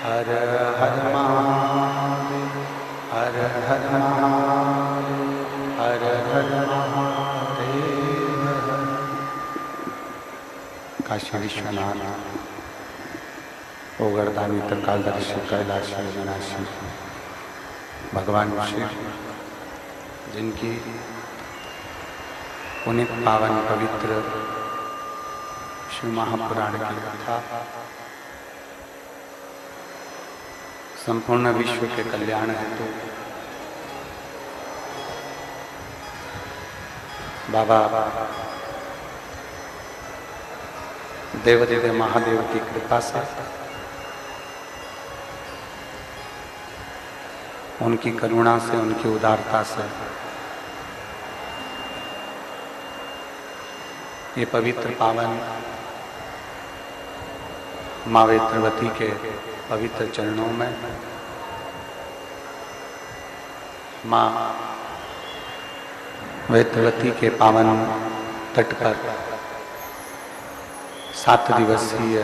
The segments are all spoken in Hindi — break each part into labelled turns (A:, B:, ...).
A: हर हर महादेव, हर हर महादेव, हर हर महादेव। काशी विश्वनाथ, ओगरदानी, त्रिकालदर्शी, कैलाशी, अविनाशी भगवान शिव, जिनकी पुनित पावन पवित्र शिव महापुराण की कथा संपूर्ण विश्व के कल्याण हेतु बाबा देवदेव महादेव की कृपा से, उनकी करुणा से, उनकी उदारता से ये पवित्र पावन माँ वेत्रवती के पवित्र चरणों में माँ वेत्रवती के पावन तट पर 7 दिवसीय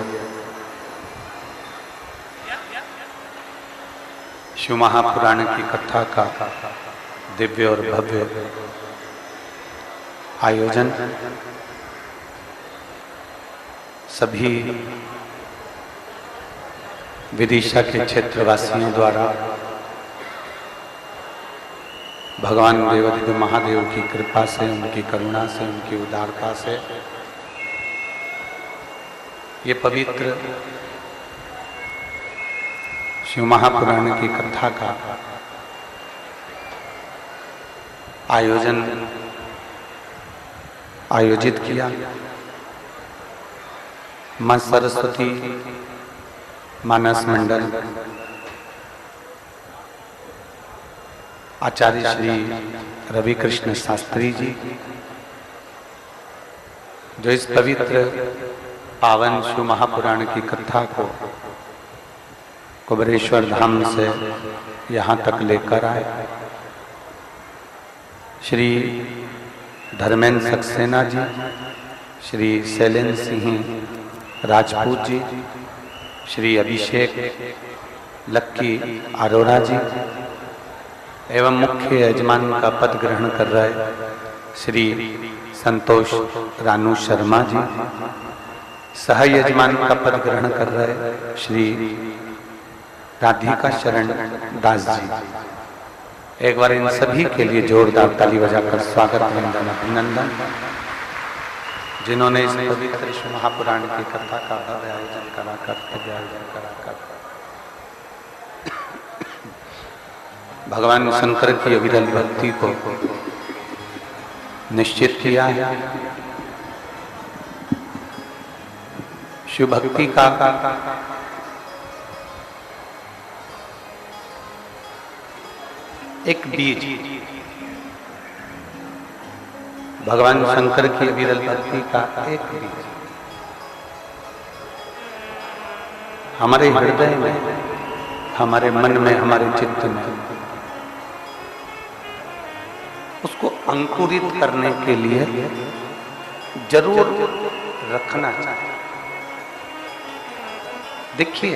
A: शिव महापुराण की कथा का दिव्य और भव्य आयोजन सभी विदिशा के क्षेत्रवासियों द्वारा भगवान देवदेव महादेव की कृपा से, उनकी करुणा से, उनकी उदारता से ये पवित्र शिव महापुराण की कथा का आयोजित किया। मां सरस्वती मानस मंडल, आचार्य श्री रवि कृष्ण शास्त्री जी, जो इस पवित्र पावन शिव महापुराण की कथा को कुबरेश्वर धाम से यहाँ तक लेकर आए। श्री धर्मेंद्र सक्सेना जी, श्री शैलेंद्र सिंह राजपूत जी, श्री अभिषेक लक्की अरोड़ा जी एवं मुख्य यजमान का पद ग्रहण कर रहे श्री संतोष रानू शर्मा जी, सह यजमान का पद ग्रहण कर रहे श्री राधिका शरण दास जी। एक बार इन सभी के लिए जोरदार ताली बजाकर स्वागत, वंदन, अभिनंदन, जिन्होंने इस पवित्र शिव महापुराण की कथा का भव्य आयोजन कराकर भगवान शंकर की अविरल भक्ति को निश्चित किया है। शिव भक्ति का एक बीज, भगवान शंकर की विरल भक्ति का एक बीज हमारे हृदय में, हमारे मन में, हमारे चित्त में उसको अंकुरित करने के लिए जरूर रखना चाहिए। देखिए,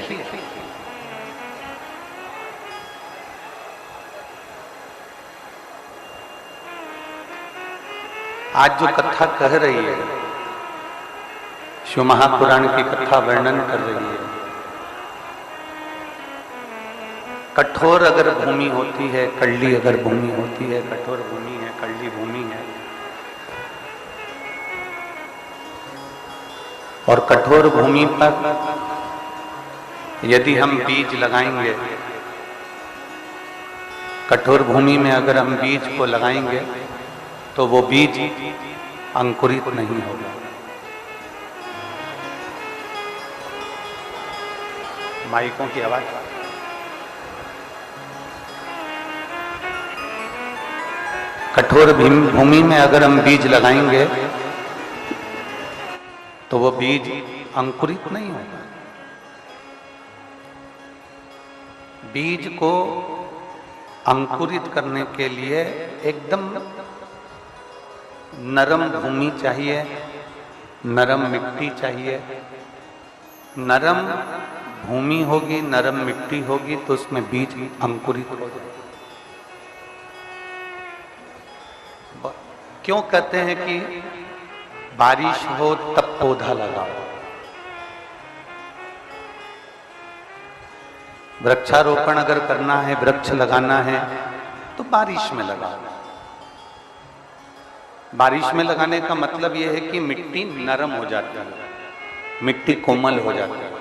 A: आज जो कथा कह रही है, शिव महापुराण की कथा वर्णन कर रही है, कठोर अगर भूमि होती है, कड़ली अगर भूमि होती है, कठोर भूमि है, कड़ली भूमि है, और कठोर भूमि पर यदि हम बीज लगाएंगे, कठोर भूमि में अगर हम बीज को लगाएंगे तो वो बीज अंकुरित नहीं होगा। माइकों की आवाज। कठोर भूमि में अगर हम बीज लगाएंगे तो वो बीज अंकुरित नहीं होगा। बीज को अंकुरित करने के लिए एकदम नरम भूमि चाहिए, नरम मिट्टी चाहिए, नरम भूमि होगी, नरम मिट्टी होगी, तो उसमें बीज अंकुरित हो जाए। क्यों कहते हैं कि बारिश हो तब पौधा लगाओ? वृक्षारोपण अगर करना है, वृक्ष लगाना है, तो बारिश में लगाओ। बारिश में लगाने का मतलब यह है कि मिट्टी नरम हो जाती है, मिट्टी कोमल हो जाती है।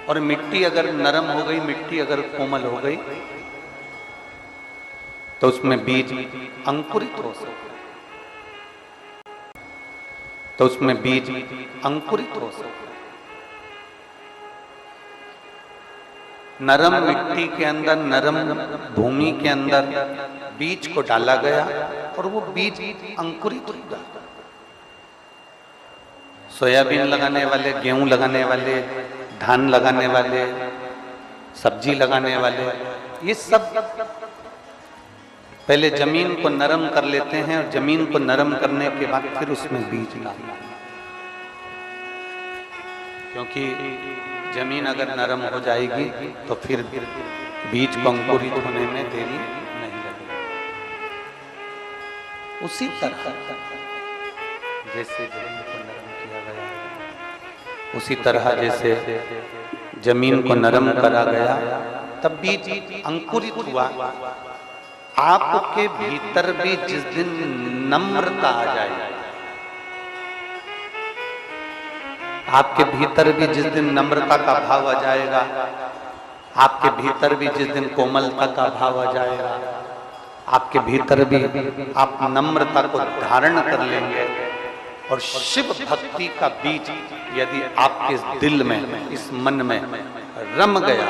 A: और मिट्टी अगर नरम हो गई, मिट्टी अगर कोमल हो गई, तो उसमें बीज अंकुरित हो सकते, तो उसमें बीज अंकुरित हो सकते। नरम मिट्टी के अंदर, नरम भूमि के अंदर बीज को डाला गया और वो बीज अंकुरित हो गया। सोयाबीन लगाने वाले, गेहूं लगाने वाले, धान लगाने वाले, सब्जी लगाने वाले, ये सब पहले जमीन को नरम कर लेते हैं और जमीन को नरम करने के बाद फिर उसमें बीज डालते हैं। क्योंकि जमीन अगर नरम हो जाएगी तो फिर बीज को अंकुरित होने में देरी नहीं लगेगी। उसी तरह जैसे जमीन को नरम किया गया, उसी तरह जैसे जमीन को नरम करा गया, तब बीज अंकुरित हुआ। आपके भीतर भी जिस दिन नम्रता आ जाएगी, आपके भीतर भी जिस दिन नम्रता का भाव आ जाएगा, आपके भीतर भी जिस दिन कोमलता का भाव आ जाएगा, आपके भीतर भी आप नम्रता को धारण कर लेंगे और शिव भक्ति का बीज यदि आपके दिल में, इस मन में रम गया,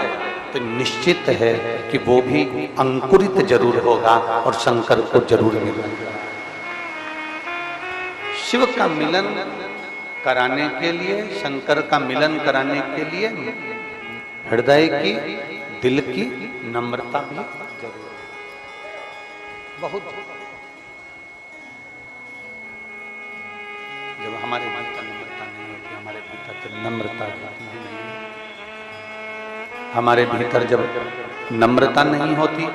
A: तो निश्चित है कि वो भी अंकुरित जरूर होगा और शंकर को जरूर मिलेगा। शिव का मिलन कराने के लिए, शंकर का मिलन कराने के लिए हृदय की, दिल की नम्रता भी जरूर है। बहुत जब हमारे भीतर नम्रता नहीं होती, हमारे भीतर जब नम्रता होती है, हमारे भीतर जब नम्रता नहीं होती,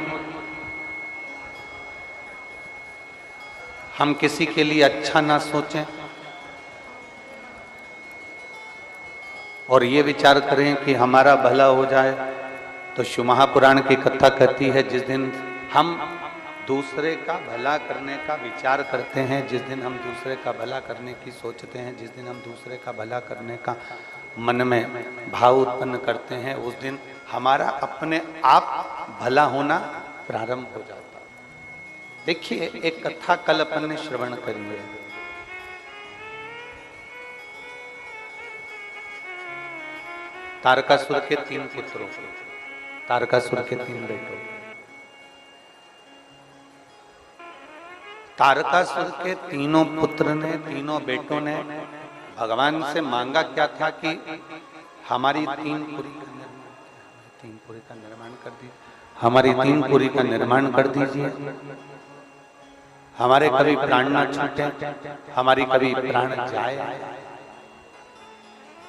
A: हम किसी के लिए अच्छा ना सोचें और ये विचार करें कि हमारा भला हो जाए, तो शिव महापुराण की कथा कहती है, जिस दिन हम दूसरे का भला करने का विचार करते हैं, जिस दिन हम दूसरे का भला करने की सोचते हैं, जिस दिन हम दूसरे का भला करने का मन में भाव उत्पन्न करते हैं, उस दिन हमारा अपने आप भला होना प्रारंभ हो जाता है। देखिए, एक कथा कल अपन ने श्रवण करी है। तारकासुर के 3 पुत्रों, तारकासुर के 3 बेटों। तारकासुर के तीनों पुत्र ने, तीनों बेटों ने भगवान से मांगा क्या था कि हमारी 3 पुरी का निर्माण कर दीजिए, हमारी 3 पुरी का निर्माण कर दीजिए, हमारे कभी प्राण ना छूटे, हमारी कभी प्राण जाए,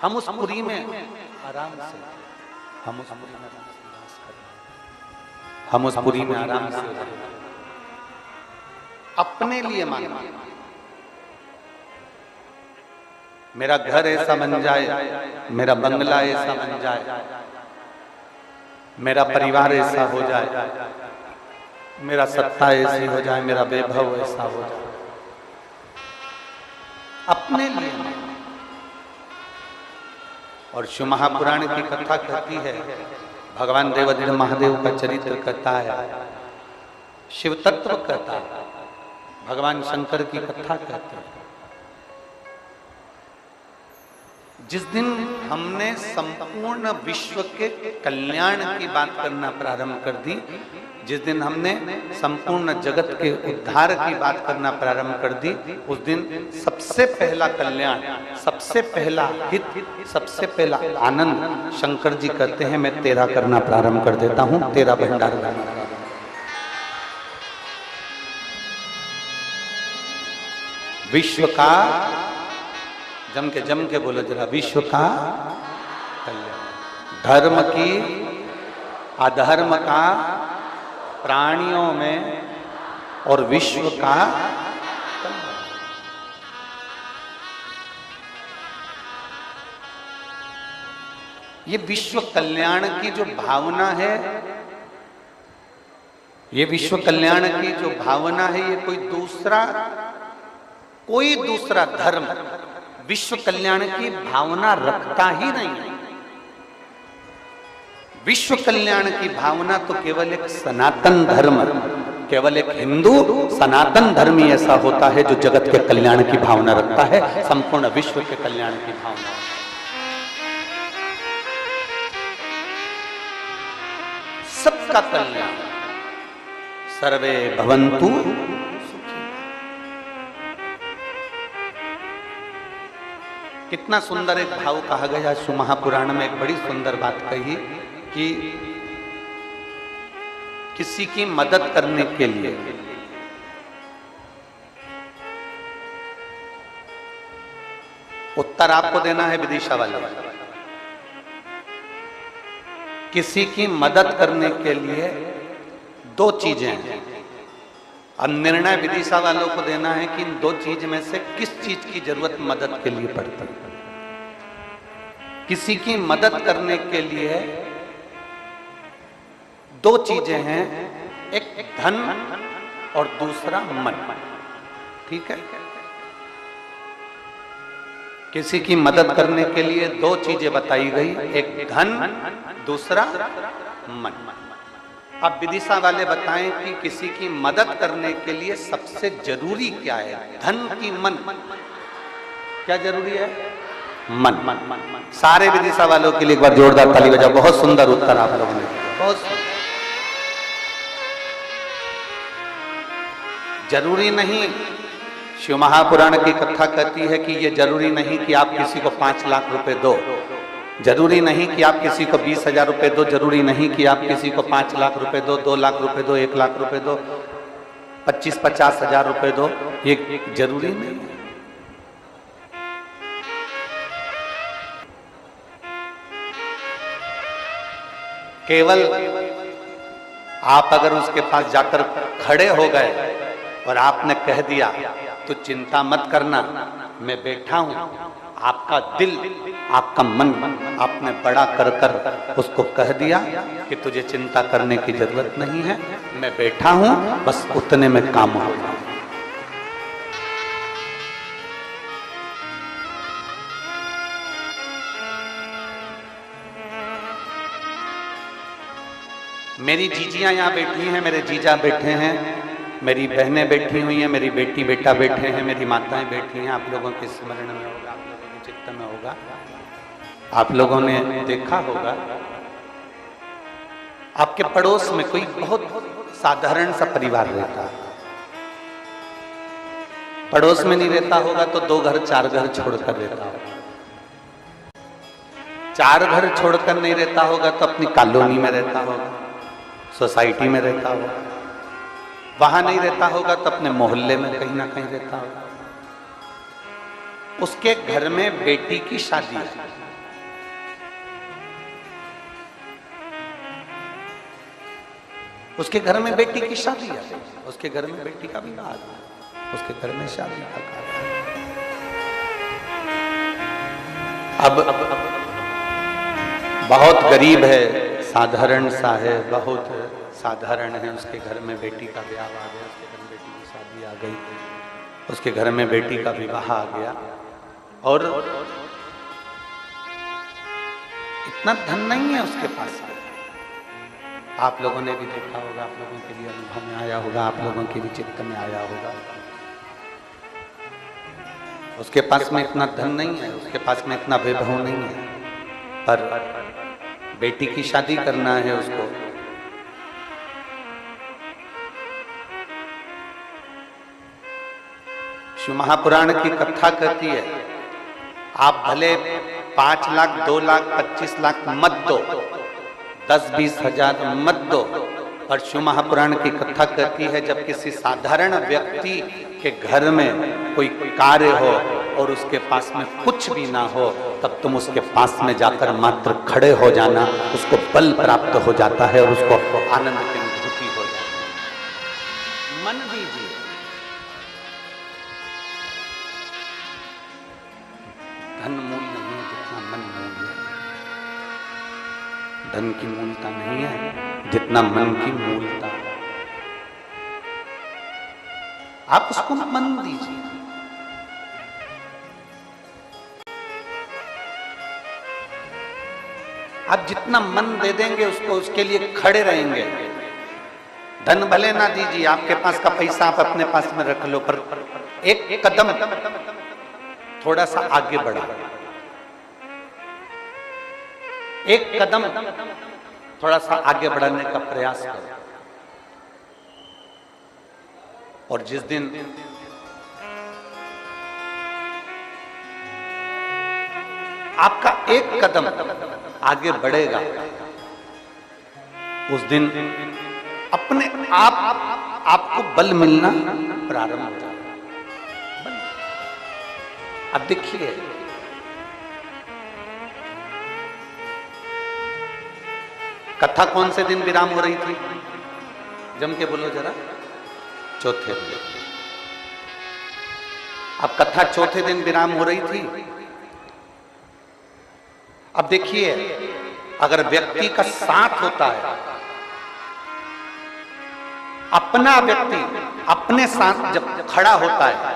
A: हम उस पुरी में आराम से, हम उस पुरी में निवास करें, हम उस पुरी में आराम से अपने लिए मांगा। मेरा घर ऐसा बन जाए, मेरा बंगला ऐसा बन जाए, मेरा परिवार ऐसा हो जाए, मेरा सत्ता ऐसी हो जाए, मेरा वैभव ऐसा हो जाए, अपने लिए। और शिव महापुराण की कथा कहती है, भगवान देवाधिदेव महादेव का चरित्र कहता है, शिव तत्व कहता है, भगवान शंकर की कथा कहते हैं। जिस दिन हमने संपूर्ण विश्व के कल्याण की बात करना प्रारंभ कर दी, जिस दिन हमने संपूर्ण जगत के उद्धार की बात करना प्रारंभ कर दी, उस दिन सबसे पहला कल्याण, सबसे पहला हित, सबसे पहला आनंद शंकर जी कहते हैं, मैं तेरा करना प्रारंभ कर देता हूं, तेरा भंडार करना। विश्व का जम के बोलो जरा, विश्व का कल्याण, धर्म की अधर्म का प्राणियों में और विश्व का कल्याण। ये विश्व कल्याण की जो भावना है, ये विश्व कल्याण की जो भावना है, ये कोई दूसरा धर्म विश्व कल्याण की भावना रखता ही नहीं है। विश्व कल्याण की भावना तो केवल एक सनातन धर्म, केवल एक हिंदू सनातन धर्म ही ऐसा होता है जो जगत के कल्याण की भावना रखता है, संपूर्ण विश्व के कल्याण की भावना। सबका कल्याण, सर्वे भवन्तु सुखी। कितना सुंदर एक भाव कहा गया शिव महापुराण में, एक बड़ी सुंदर बात कही कि किसी की मदद करने के लिए उत्तर आपको देना है विदिशा वाले, किसी की मदद करने के लिए दो चीजें हैं। अब निर्णय विदिशा वालों को देना है कि इन दो चीज में से किस चीज की जरूरत मदद के लिए पड़ती है। किसी की मदद करने के लिए दो चीजें हैं, एक धन और दूसरा मन। ठीक है, किसी की मदद करने के लिए दो चीजें बताई गई, एक धन, दूसरा मन। अब विदिशा वाले बताएं कि किसी की मदद करने के लिए सबसे जरूरी क्या है, धन की मन? क्या जरूरी है? मन। सारे विदिशा वालों के लिए एक बार जोरदार ताली बजाओ। बहुत सुंदर उत्तर आप लोगों ने दिया, बहुत सुंदर। जरूरी नहीं, शिव महापुराण की कथा कहती है कि ये जरूरी नहीं कि आप किसी को 5 लाख रुपए दो, जरूरी नहीं कि आप किसी को 20,000 रुपए दो, जरूरी नहीं कि आप किसी को 5 लाख रुपए दो, 2 लाख रुपए दो, 1 लाख रुपए दो, 25-50 हजार रुपए दो, ये जरूरी नहीं है। केवल आप अगर उसके पास जाकर खड़े हो गए और आपने कह दिया तो चिंता मत करना, मैं बैठा हूं, आपका दिल, आपका मन आपने बड़ा कर कर उसको कह दिया कि तुझे चिंता करने की जरूरत नहीं है, मैं बैठा हूं, बस उतने में काम होगा। मेरी जीजियां यहाँ बैठी हैं, मेरे जीजा बैठे हैं, मेरी बहनें बैठी हुई हैं, मेरी बेटी बेटा बैठे हैं, मेरी माताएं बैठी हैं। आप लोगों के स्मरण में होगा, आप लोगों के चित्त में होगा, आप लोगों ने देखा होगा आपके पड़ोस में कोई बहुत साधारण सा परिवार रहता है। पड़ोस में नहीं रहता होगा तो 2 घर 4 घर छोड़कर रहता होगा, 4 घर छोड़कर नहीं रहता होगा तो अपनी कॉलोनी में रहता होगा, सोसाइटी में रहता होगा, वहां नहीं रहता होगा तो अपने मोहल्ले में कहीं ना कहीं रहता होगा। उसके घर में बेटी की शादी है, उसके घर में बेटी की शादी है, उसके घर में बेटी का विवाह है, उसके घर में शादी का कार्य। अब बहुत गरीब है, साधारण सा है, बहुत साधारण है, उसके घर में बेटी का ब्याह आ गया, उसके घर में बेटी की शादी आ गई, उसके घर में बेटी का विवाह आ गया, और इतना धन नहीं है उसके पास। आप लोगों ने भी देखा होगा, आप लोगों के लिए अनुभव में आया होगा, आप लोगों के भी चित्त में आया होगा, उसके पास में इतना धन नहीं है, उसके पास में इतना वैभव नहीं है, पर बेटी की शादी करना है उसको। शिव महापुराण की कथा कहती है, आप भले 5 लाख, 2 लाख, 25 लाख मत दो, 10-20 हजार मत दो, पर शिव महापुराण की कथा कहती है जब किसी साधारण व्यक्ति के घर में कोई कार्य हो, और उसके पास में कुछ भी ना हो, तब तुम उसके पास में जाकर मात्र खड़े हो जाना, उसको बल प्राप्त हो जाता है और उसको आनंद की अनुभूति हो जाती है। मन दीजिए, धन मूल नहीं है जितना मन मूल है। धन की मूलता नहीं है जितना मन की मूलता है। आप उसको मन दीजिए। आप जितना मन दे देंगे उसको, उसके लिए खड़े रहेंगे। धन भले ना दीजिए, आपके पास का पैसा आप अपने पास में रख लो, पर एक कदम थोड़ा सा आगे बढ़ा, एक कदम थोड़ा सा आगे बढ़ाने का प्रयास करो। और जिस दिन आपका एक कदम आगे बढ़ेगा, उस दिन अपने आप आपको बल मिलना प्रारंभ हो जाएगा। अब देखिए, कथा कौन से दिन विराम हो रही थी? जम के बोलो जरा। चौथे दिन। अब कथा चौथे दिन विराम हो रही थी। अब देखिए, अगर व्यक्ति का साथ होता है, अपना व्यक्ति अपने साथ जब खड़ा होता है,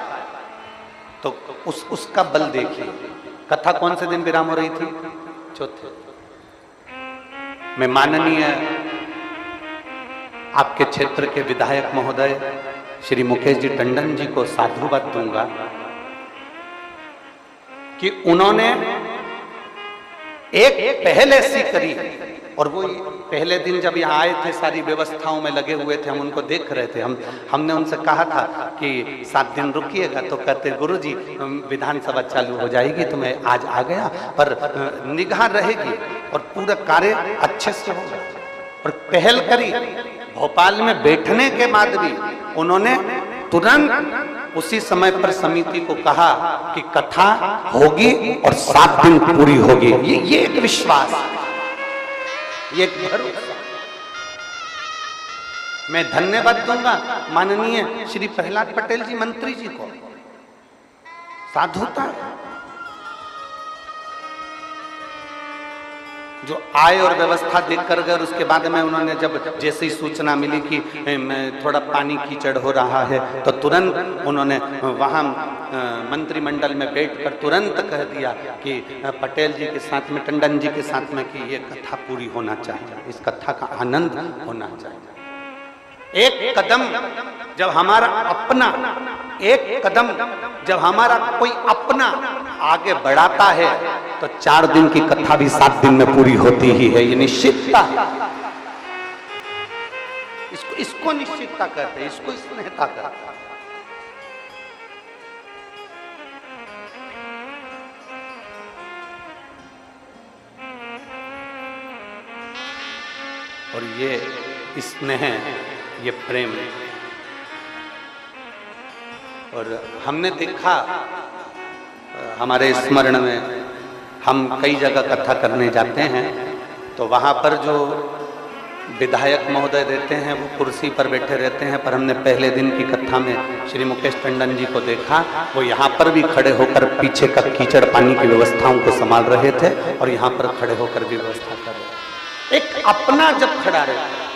A: तो उसका बल देखिए। कथा कौन से दिन विराम हो रही थी? चौथे। मैं माननीय आपके क्षेत्र के विधायक महोदय श्री मुकेश जी टंडन जी को साधुवाद दूंगा कि उन्होंने एक पहल ऐसी करी, और वो पहले दिन जब यहाँ आए थे, सारी व्यवस्थाओं में लगे हुए थे, हम उनको देख रहे थे। हमने उनसे कहा था कि 7 दिन रुकिएगा, तो कहते गुरुजी विधानसभा चालू हो जाएगी, तो मैं आज आ गया, पर निगाह रहेगी और पूरा कार्य अच्छे से होगा। और पहल करी, भोपाल में बैठने के बाद भी उन्होंने तुरंत उसी समय पर समिति को कहा कि कथा होगी और 7 दिन पूरी होगी। ये एक विश्वास, ये एक भरोसा। मैं धन्यवाद दूंगा माननीय श्री प्रहलाद पटेल जी मंत्री जी को। साधुता जो आए और व्यवस्था देखकर गए, उसके बाद में उन्होंने जब जैसे ही सूचना मिली कि थोड़ा पानी कीचड़ हो रहा है, तो तुरंत उन्होंने वहां मंत्रिमंडल में बैठकर तुरंत कह दिया कि पटेल जी के साथ में, टंडन जी के साथ में, कि ये कथा पूरी होना चाहिए, इस कथा का आनंद होना चाहिए। एक कदम जब हमारा अपना, एक कदम जब हमारा कोई अपना आगे बढ़ाता है, तो 4 दिन की कथा भी 7 दिन में पूरी होती ही है। ये निश्चितता, इसको निश्चितता कहते हैं, इसको स्नेहता कहते हैं। और ये स्नेह, ये प्रेम, और हमने देखा हमारे स्मरण में, हम कई जगह कथा करने जाते हैं, तो वहाँ पर जो विधायक महोदय रहते हैं वो कुर्सी पर बैठे रहते हैं, पर हमने पहले दिन की कथा में श्री मुकेश टंडन जी को देखा, वो यहाँ पर भी खड़े होकर पीछे का कीचड़ पानी की व्यवस्थाओं को संभाल रहे थे, और यहाँ पर खड़े होकर भी व्यवस्था कर रहे थे। एक अपना जब खड़ा रहता है,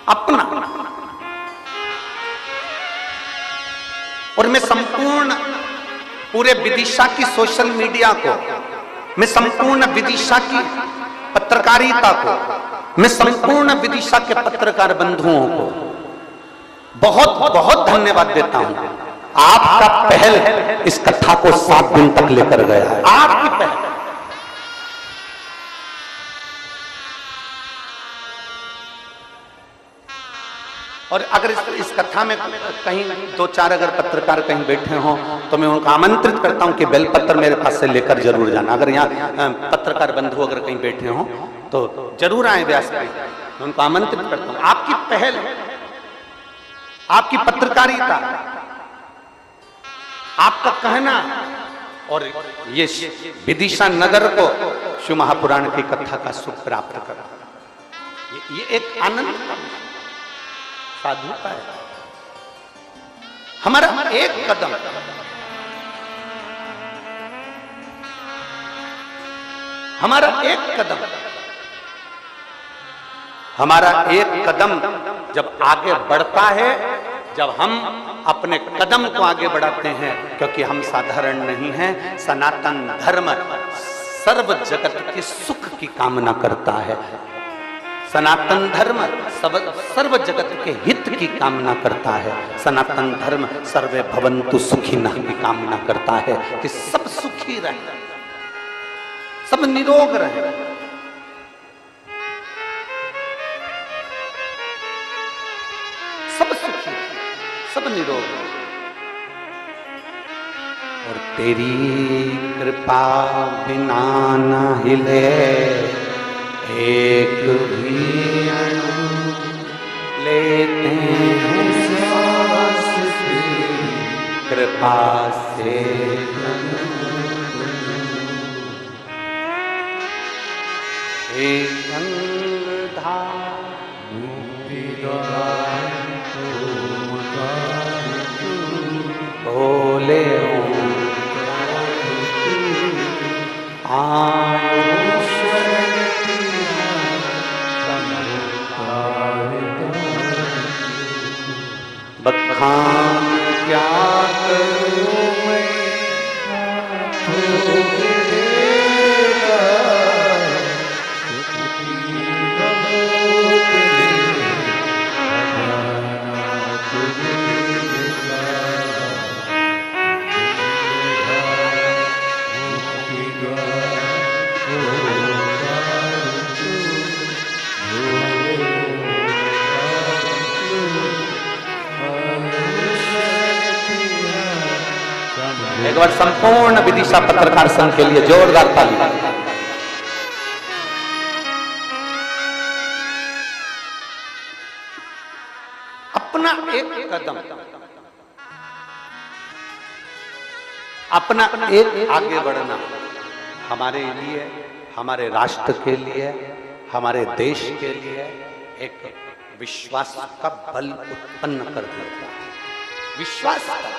A: अपना, और मैं संपूर्ण पूरे विदिशा की सोशल मीडिया को, मैं संपूर्ण विदिशा की पत्रकारिता को, मैं संपूर्ण विदिशा के पत्रकार बंधुओं को बहुत बहुत धन्यवाद देता हूं। आपका पहल इस कथा को 7 दिन तक लेकर गया है, आपकी पहल। और अगर इस कथा में कहीं 2-4 अगर पत्रकार कहीं बैठे हों, तो मैं उनको आमंत्रित करता हूं कि बेलपत्र मेरे पास से लेकर जरूर जाना। अगर यहाँ पत्रकार बंधु अगर कहीं बैठे हों तो जरूर आए व्यास पे, मैं उनको आमंत्रित करता हूं। आपकी पहल, आपकी पत्रकारिता, आपका कहना और ये विदिशा नगर को शिव महापुराण की कथा का सुख प्राप्त करा, ये एक आनंद का साधुता है। हमारा एक कदम, हमारा एक कदम, हमारा एक कदम जब आगे बढ़ता है, जब हम अपने कदम को आगे बढ़ाते हैं, क्योंकि हम साधारण नहीं हैं। सनातन धर्म सर्व जगत के सुख की कामना करता है। सनातन धर्म सर्व जगत के हित की कामना करता है। सनातन धर्म सर्वे भवन्तु सुखिनः की कामना करता है कि सब सुखी रहे, सब निरोग रहे। सब सुखी, सब निरोग। और तेरी कृपा बिना न हिले एक भी अणु, लेते हैं सांस तेरी कृपा से। हे गंगाधार बोले बखान क्या करूं मैं, एक बार संपूर्ण विदिशा पत्रकार संघ के लिए जोरदार ताली। अपना एक कदम, अपना एक आगे बढ़ना हमारे लिए, हमारे राष्ट्र के लिए, हमारे देश के लिए एक विश्वास का बल उत्पन्न कर देता है। विश्वास का।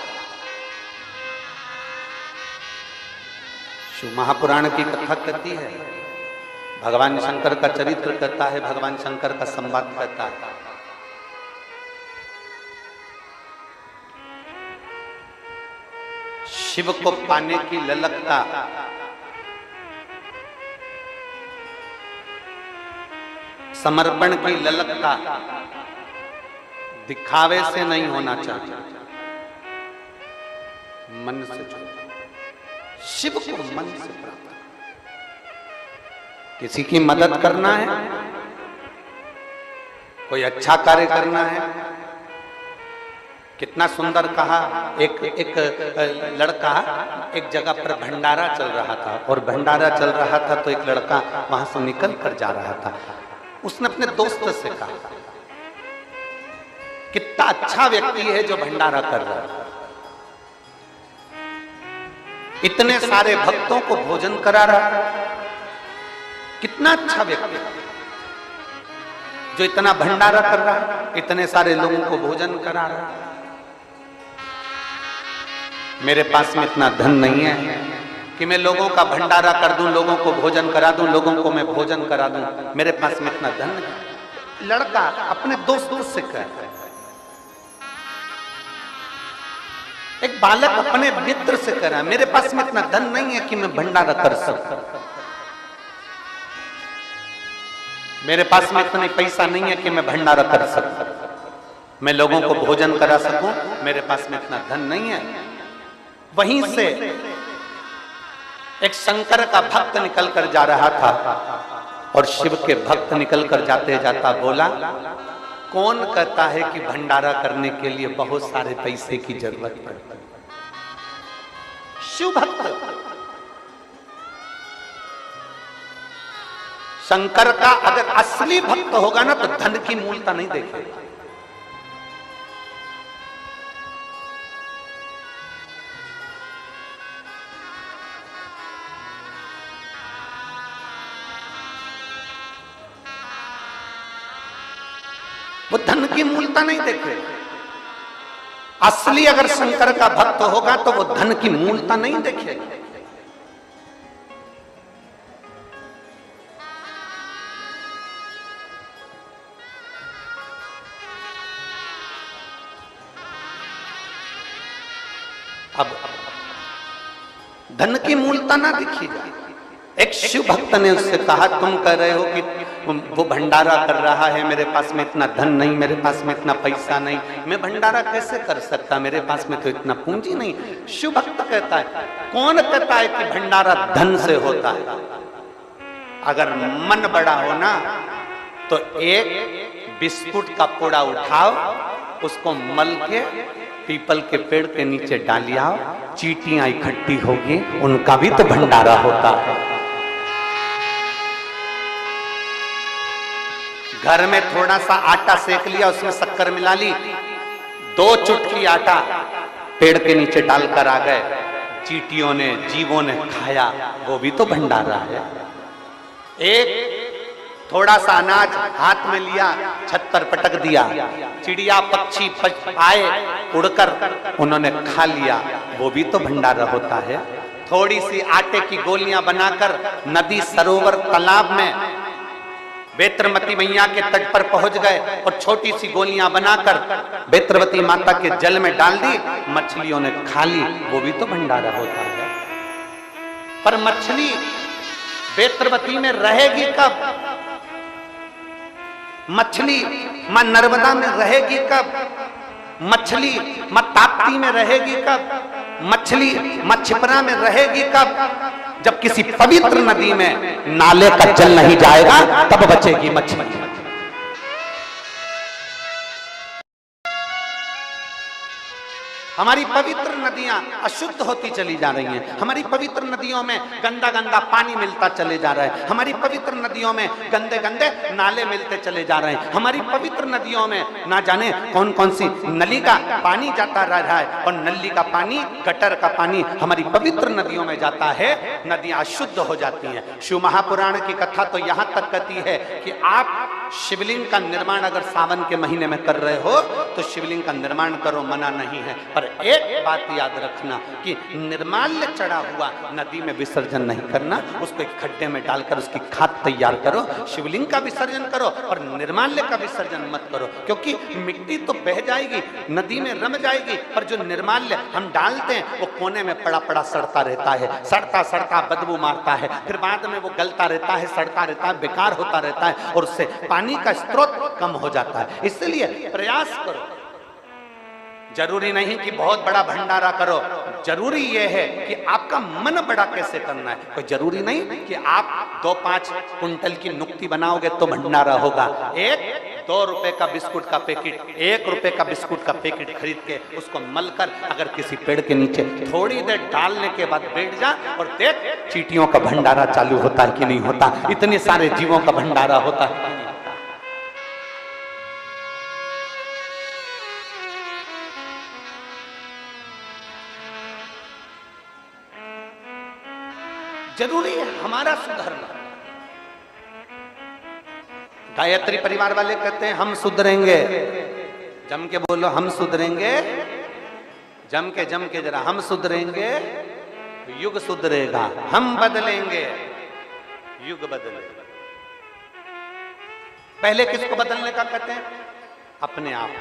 A: शिव महापुराण की कथा कहती है, भगवान शंकर का चरित्र कहता है, भगवान शंकर का संवाद कहता है। शिव को पाने की ललकता समर्पण की ललकता दिखावे से नहीं होना चाहिए, मन से जुड़ा। शिव को मन से प्राप्त। किसी की मदद करना है, कोई अच्छा कार्य करना है। कितना सुंदर कहा, एक लड़का एक जगह पर भंडारा चल रहा था, और भंडारा चल रहा था तो एक लड़का वहां से निकल कर जा रहा था। उसने अपने दोस्त से कहा, कितना अच्छा व्यक्ति है जो भंडारा कर रहा है, इतने सारे भक्तों को भोजन करा रहा है। कितना अच्छा व्यक्ति जो इतना भंडारा कर रहा है, इतने सारे लोगों को भोजन करा रहा है। मेरे पास में इतना धन नहीं है कि मैं लोगों का भंडारा कर दूं, लोगों को भोजन करा दूं, लोगों को मैं भोजन करा दूं। मेरे पास में इतना धन नहीं। लड़का अपने दोस्त से कह, एक बालक अपने मित्र से कह रहा है, मेरे पास में इतना धन नहीं है कि मैं भंडारा कर सकूं, मेरे पास में इतना पैसा नहीं है कि मैं भंडारा कर सकूं, मैं लोगों को भोजन करा सकूं, मेरे पास में इतना धन नहीं है। वहीं से एक शंकर का भक्त निकल कर जा रहा था, और शिव के भक्त निकल कर जाते जाता बोला, कौन कहता है कि भंडारा करने के लिए बहुत सारे पैसे की जरूरत पड़ती है। शिव भक्त शंकर का अगर असली भक्त होगा ना तो धन की मूलता नहीं देखेगा। वो धन की मूलता नहीं देखे। असली अगर शंकर का भक्त होगा तो वो धन की मूलता नहीं देखेगा। अब धन की मूलता ना दिखी जाए। एक शिव भक्त ने उससे कहा, तुम कह रहे हो कि वो भंडारा कर रहा है, मेरे पास में इतना धन नहीं, मेरे पास में इतना पैसा नहीं, मैं भंडारा कैसे कर सकता, मेरे पास में तो इतना पूंजी नहीं। शिव भक्त कहता है, कौन कहता है कि भंडारा धन से होता है? अगर मन बड़ा हो ना तो एक बिस्कुट का पोड़ा उठाओ, उसको मल के पीपल के पेड़ के नीचे डालिया, चींटियां इकट्ठी होगी, उनका भी तो भंडारा होता है। घर में थोड़ा सा आटा सेक लिया, उसमें शक्कर मिला ली, 2 चुटकी आटा पेड़ के नीचे डालकर आ गए, चींटियों ने, जीवों ने खाया, वो भी तो भंडारा है। एक थोड़ा सा अनाज हाथ में लिया, छत पर पटक दिया, चिड़िया पक्षी आए उड़कर, उन्होंने खा लिया, वो भी तो भंडारा होता है। थोड़ी सी आटे की गोलियां बनाकर नदी, सरोवर, तालाब में बेत्रवती मैया के तट पर पहुंच गए और छोटी सी गोलियां बनाकर बेत्रवती माता के जल में डाल दी, मछलियों ने खा ली, वो भी तो भंडारा होता है। पर मछली बेत्रवती में रहेगी कब? मछली मां नर्मदा में रहेगी कब? मछली मां ताप्ती में रहेगी कब? मछली मां छिपरा में रहेगी कब? जब किसी पवित्र नदी में नाले का जल नहीं जाएगा तब बचेगी मछली। हमारी पवित्र नदियां अशुद्ध होती चली जा रही हैं। हमारी पवित्र नदियों में गंदा गंदा पानी मिलता चले जा रहा है। हमारी पवित्र नदियों में गंदे गंदे नाले मिलते चले जा रहे हैं। हमारी पवित्र नदियों में ना जाने कौन कौन सी नली का पानी जाता रहा है, और नली का पानी, गटर का पानी हमारी पवित्र नदियों में जाता है, नदियां अशुद्ध हो जाती हैं। शिव महापुराण की कथा तो यहां तक कहती है कि आप शिवलिंग का निर्माण अगर सावन के महीने में कर रहे हो तो शिवलिंग का निर्माण करो, मना नहीं है। पर एक बात याद रखना कि निर्माल्य चढ़ा हुआ नदी में विसर्जन नहीं करना, उसको एक खड्डे में डालकर उसकी खाद तैयार करो, शिवलिंग का विसर्जन करो, और निर्माल्य का विसर्जन मत करो, क्योंकि मिट्टी तो बह जाएगी, नदी में रम जाएगी, पर जो निर्माल्य हम डालते हैं वो कोने में पड़ा पड़ा सड़ता रहता है, सड़ता सड़ता बदबू मारता है, फिर बाद में वो गलता रहता है, सड़ता रहता है, बेकार होता रहता है, और उससे पानी का स्रोत कम हो जाता है। इसलिए प्रयास करो, जरूरी नहीं कि बहुत बड़ा भंडारा करो, जरूरी यह है कि आपका मन बड़ा कैसे करना है। कोई जरूरी नहीं कि आप 2-5 कुंटल की नुक्ति बनाओगे तो भंडारा होगा। 1-2 रुपए का बिस्कुट का पैकेट, 1 रुपए का बिस्कुट का पैकेट खरीद के उसको मलकर अगर किसी पेड़ के नीचे थोड़ी देर डालने के बाद बैठ जा और देख चींटियों का भंडारा चालू होता है कि नहीं होता, इतने सारे जीवों का भंडारा होता है। जरूरी है हमारा सुधरना। गायत्री परिवार वाले कहते हैं हम सुधरेंगे, जम के बोलो हम सुधरेंगे, जम के जरा, हम सुधरेंगे युग सुधरेगा, हम बदलेंगे युग बदलेगा। पहले किसको बदलने का कहते हैं? अपने आप।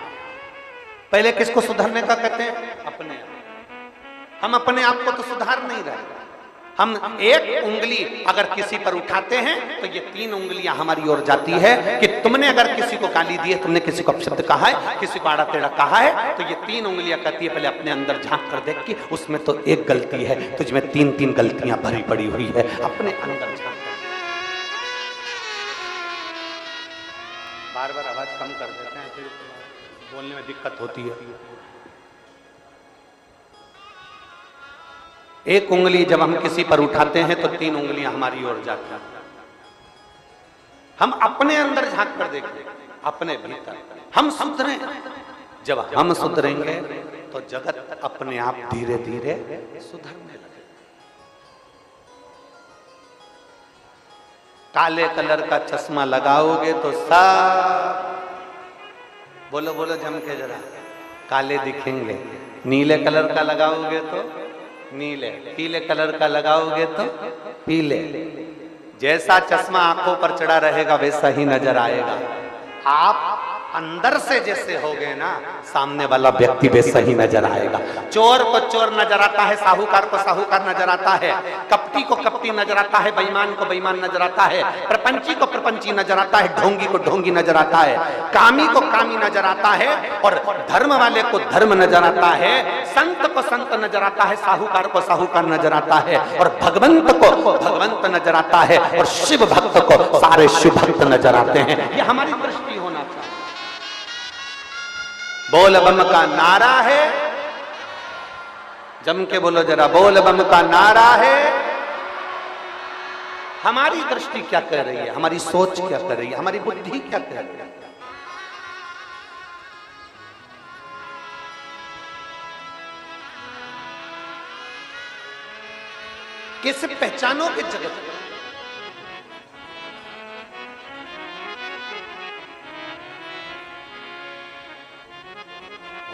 A: पहले किसको सुधरने का कहते हैं? अपने आप। हम अपने आप को तो सुधार नहीं रहे। हम एक उंगली अगर किसी पर उठाते हैं तो ये 3 उंगलियां हमारी ओर जाती है कि तुमने अगर किसी को गाली दी है, तुमने किसी को अपशब्द कहा है, किसी को आड़ा टेढ़ा कहा है, तो ये 3 उंगलियां कहती है पहले अपने अंदर झांक कर देख कि उसमें तो एक गलती है, तुझमें 3-3 गलतियां भरी पड़ी हुई है, अपने अंदर झांक। बार बार आवाज कम कर देते हैं, फिर बोलने में दिक्कत होती है। एक उंगली जब हम किसी पर उठाते हैं तो 3 उंगलियां हमारी ओर जाती हैं। हम अपने अंदर झांक कर देखें, अपने भीतर हम सुधरें। जब हम सुधरेंगे तो जगत अपने आप धीरे धीरे सुधरने लगे। काले कलर का चश्मा लगाओगे तो सब बोलो बोलो जम के जरा, काले दिखेंगे। नीले कलर का लगाओगे तो नीले, पीले कलर का लगाओगे तो पीले। जैसा चश्मा आंखों पर चढ़ा रहेगा वैसा ही नजर आएगा। आप अंदर से जैसे हो गए ना, सामने वाला व्यक्ति वैसा ही नजर आएगा। चोर को चोर नजर आता है, साहूकार को साहूकार नजर आता है, कपटी को कपटी नजर आता है, बेईमान को बेईमान नजर आता है, प्रपंची को प्रपंची नजर आता है, ढोंगी को ढोंगी नजर आता है, कामी को कामी नजर आता है, और धर्म वाले को धर्म नजर आता है, संत को संत नजर आता है, साहूकार को साहूकार नजर आता है, और भगवंत को भगवंत नजर आता है, और शिव भक्त को सारे शिव भक्त नजर आते हैं। ये हमारी दृष्टि होना चाहिए। बोल बम का नारा है, जम के बोलो जरा, बोल बम का नारा है। हमारी दृष्टि क्या कह रही है, हमारी सोच क्या कर रही है, हमारी बुद्धि क्या कह रही है। कैसे पहचानोगे जगत को?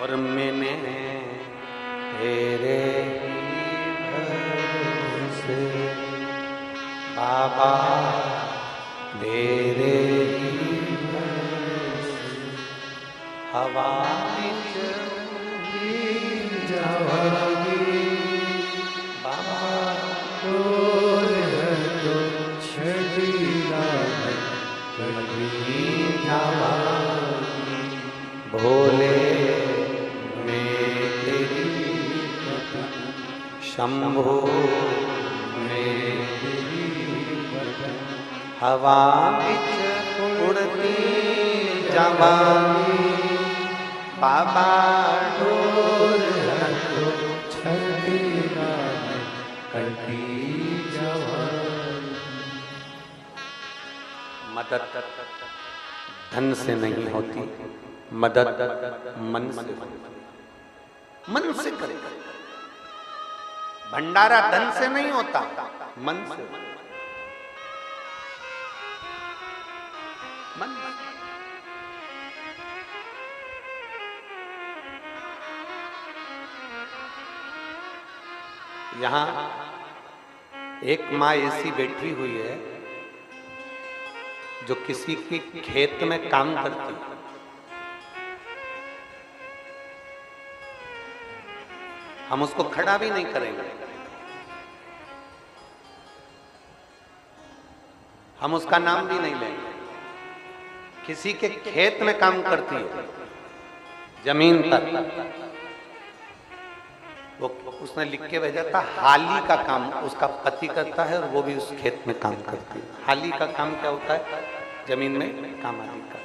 A: और मैंने तेरे भरोसे बाबा, तेरे भरोसे हवा जाओगी बाबा, भोले शंभो में हवा बिच उड़ती जवानी बाबा, डोर छठी करती जवानी। मदद धन से नहीं होती, मदद मन से, मन से करेगा। भंडारा धन से नहीं होता, मन से, मन। यहां एक माँ ऐसी बैठी हुई है जो किसी के खेत में काम करती है। हम उसको खड़ा भी नहीं करेंगे, हम उसका नाम भी नहीं लेंगे। किसी के खेत में काम करती है, जमीन पर। वो उसने लिख के भेजा था, हाली का काम उसका पति करता है और वो भी उस खेत में काम करती है। हाली का काम क्या होता है? जमीन में काम आदि का।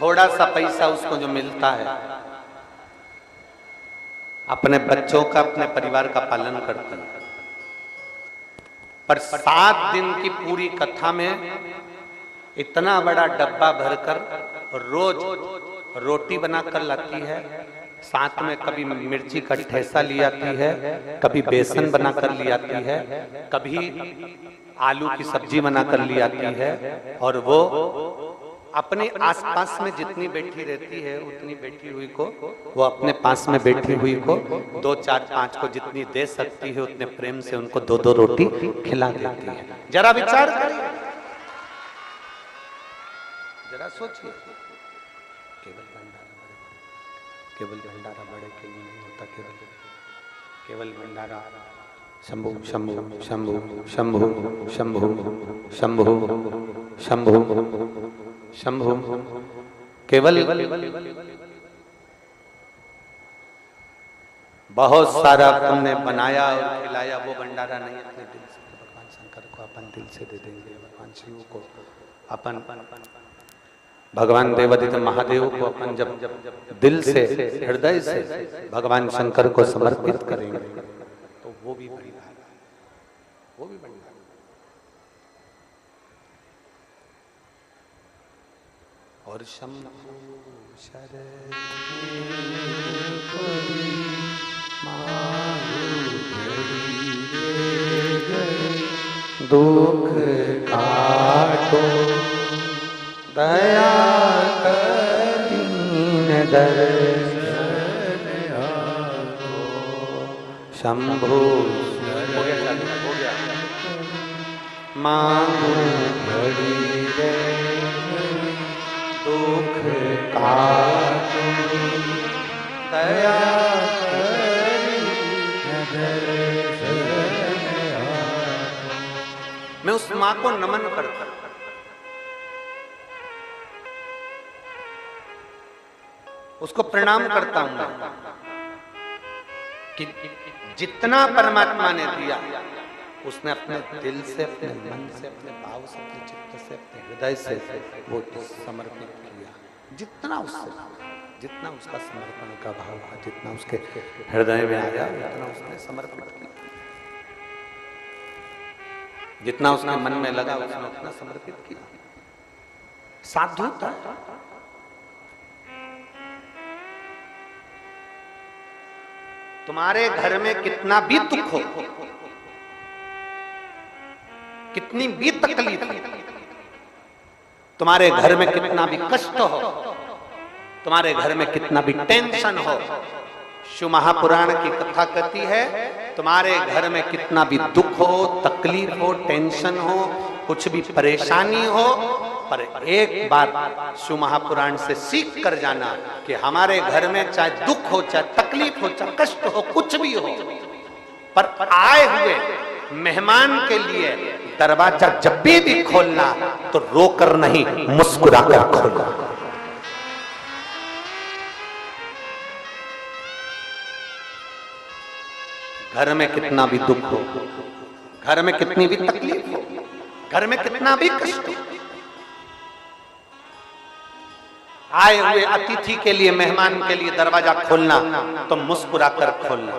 A: थोड़ा सा पैसा उसको जो मिलता है, अपने बच्चों का, अपने परिवार का पालन करती है। पर 7 दिन की पूरी कथा में इतना बड़ा डब्बा भरकर रोज रोटी बनाकर लाती है, साथ में कभी मिर्ची का ठेसा ले आती है, कभी बेसन बनाकर ले आती है, कभी आलू की सब्जी बनाकर ले आती है, और वो अपने आसपास में जितनी बैठी रहती है उतनी बैठी हुई को, वो अपने पास में बैठी हुई को 2, 4, 5 को जितनी दे सकती है उतने प्रेम से उनको 2-2 रोटी खिला देती है। जरा विचार करिए, जरा सोचिए। केवल भंडारा बड़े के लिए नहीं होता, केवल भंडारा शंभु शंभु शंभु शंभु शंभु शंभु शंभु शंभु, केवल बहुत सारा तुमने बनाया और खिलाया, वो भंडारा नहीं अपने दिल से। भगवान शंकर को अपन दिल से दे देंगे, भगवान शिव को अपन, भगवान देवादित्य महादेव को अपन जब दिल से, हृदय से भगवान शंकर को समर्पित करेंगे तो वो भी भंडारा, वो भी भंडारा। और शंभु शरण दुख काटो दया कर दीन दर्शन आपो शंभु हो गया मांगू घड़ी रे दुख काटो दया मैं उस मां को नमन करता उसको प्रणाम करता हूं कि जितना परमात्मा ने दिया उसने अपने दिल से, अपने मन से, अपने भाव से, अपने चित्त से, अपने हृदय से वो समर्पित किया। जितना उसका समर्पण का भाव था, जितना उसके हृदय में आया उतना उसने समर्पित किया। जितना उसके मन में लगा उसने उतना समर्पित किया। साधु था। तुम्हारे घर में कितना भी दुख हो, कितनी भी तकलीफ, तुम्हारे घर में कितना भी कष्ट हो, तुम्हारे घर में कितना भी टेंशन हो, शिव महापुराण की कथा कहती है तुम्हारे घर में कितना भी दुख हो, तकलीफ हो, टेंशन हो, कुछ भी परेशानी हो, पर एक बात शिव महापुराण से सीख कर जाना कि हमारे घर में चाहे दुख हो, चाहे तकलीफ हो, चाहे कष्ट हो, कुछ भी हो, पर आए हुए मेहमान के लिए दरवाजा जब भी खोलना तो रोकर नहीं, मुस्कुराकर खोलना। घर में कितना भी दुख हो, घर में कितनी भी तकलीफ हो, घर में कितना भी कष्ट हो, आए हुए अतिथि के लिए, मेहमान के लिए दरवाजा खोलना तो मुस्कुराकर खोलना।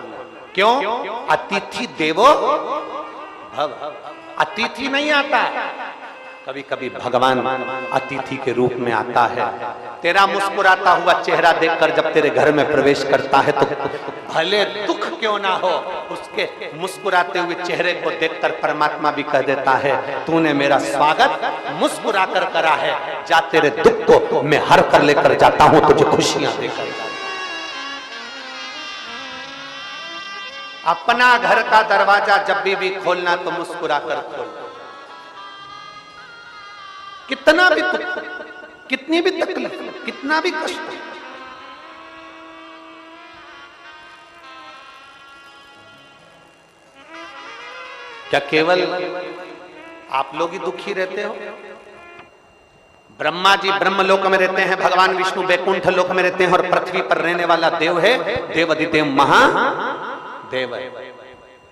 A: क्यों? अतिथि देवो भव। अतिथि नहीं आता, कभी कभी भगवान अतिथि के रूप में आता है। तेरा मुस्कुराता हुआ चेहरा देखकर जब तेरे घर में प्रवेश करता है तो भले दुख क्यों ना हो, उसके मुस्कुराते हुए चेहरे को देखकर परमात्मा भी कह देता है तूने मेरा स्वागत मुस्कुराकर करा है, जा तेरे दुख को मैं हर कर लेकर जाता हूं तुझे खुशियां देकर। अपना घर का दरवाजा जब भी खोलना तो मुस्कुराकर खोलना। कितना भी दुख, कितनी भी तकलीफ, कितना भी कष्ट, क्या केवल आप लोग ही दुखी रहते हो? ब्रह्मा जी ब्रह्मलोक में रहते हैं, भगवान विष्णु वैकुंठ लोक में रहते हैं, और पृथ्वी पर रहने वाला देव है देवाधिदेव महादेव।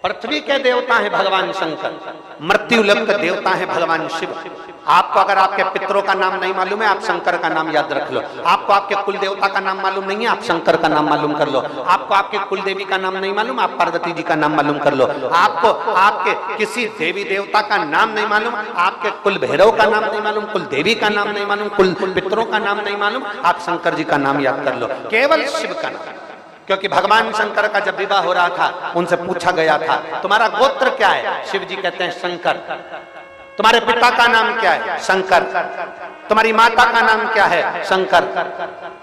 A: पृथ्वी के देवता है भगवान शंकर, मृत्यु लोक के देवता है भगवान शिव। आपको अगर आपके पितरों का नाम नहीं मालूम है, आप शंकर का नाम याद रख लो। आपको आपके कुल देवता का नाम मालूम नहीं है, आप शंकर का नाम मालूम कर लो। आपको आपके कुल देवी का नाम नहीं मालूम, आप पार्वती जी का नाम मालूम कर लो। आपको आपके किसी देवी देवता का नाम नहीं मालूम, आपके कुल भैरव का नाम नहीं मालूम, कुल देवी का नाम नहीं मालूम, कुल पितरों का नाम नहीं मालूम, आप शंकर जी का नाम याद कर लो। केवल शिव का नाम, क्योंकि भगवान शंकर का जब विवाह हो रहा था उनसे पूछा गया था तुम्हारा गोत्र क्या है? शिव जी कहते हैं शंकर। तुम्हारे पिता का नाम क्या है? शंकर। तुम्हारी माता का नाम क्या है? शंकर।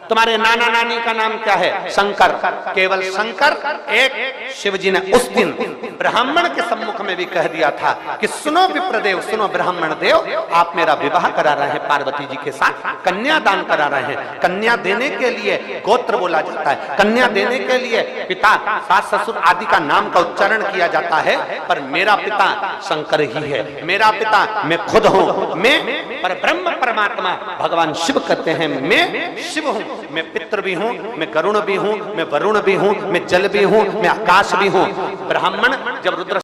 A: तुम्हारे नाना नानी का नाम क्या है? शंकर। केवल शंकर। एक शिव जी ने उस दिन ब्राह्मण के सम्मुख में भी कह दिया था कि सुनो विप्रदेव, सुनो ब्राह्मण देव, आप मेरा विवाह करा रहे हैं पार्वती जी के साथ, कन्या दान करा रहे हैं। कन्या देने के लिए गोत्र बोला जाता है, कन्या देने के लिए पिता, सास, ससुर आदि का नाम का उच्चारण किया जाता है, पर मेरा पिता शंकर ही है, मेरा पिता मैं खुद हूं, मैं पर ब्रह्म परमात्मा भगवान शिव कहते हैं मैं शिव हूं, मैं पितृ भी हूं, मैं गरुण भी हूं, मैं वरुण भी हूं, मैं जल भी हूं, मैं आकाश भी हूं। ब्राह्मण जब रुद्र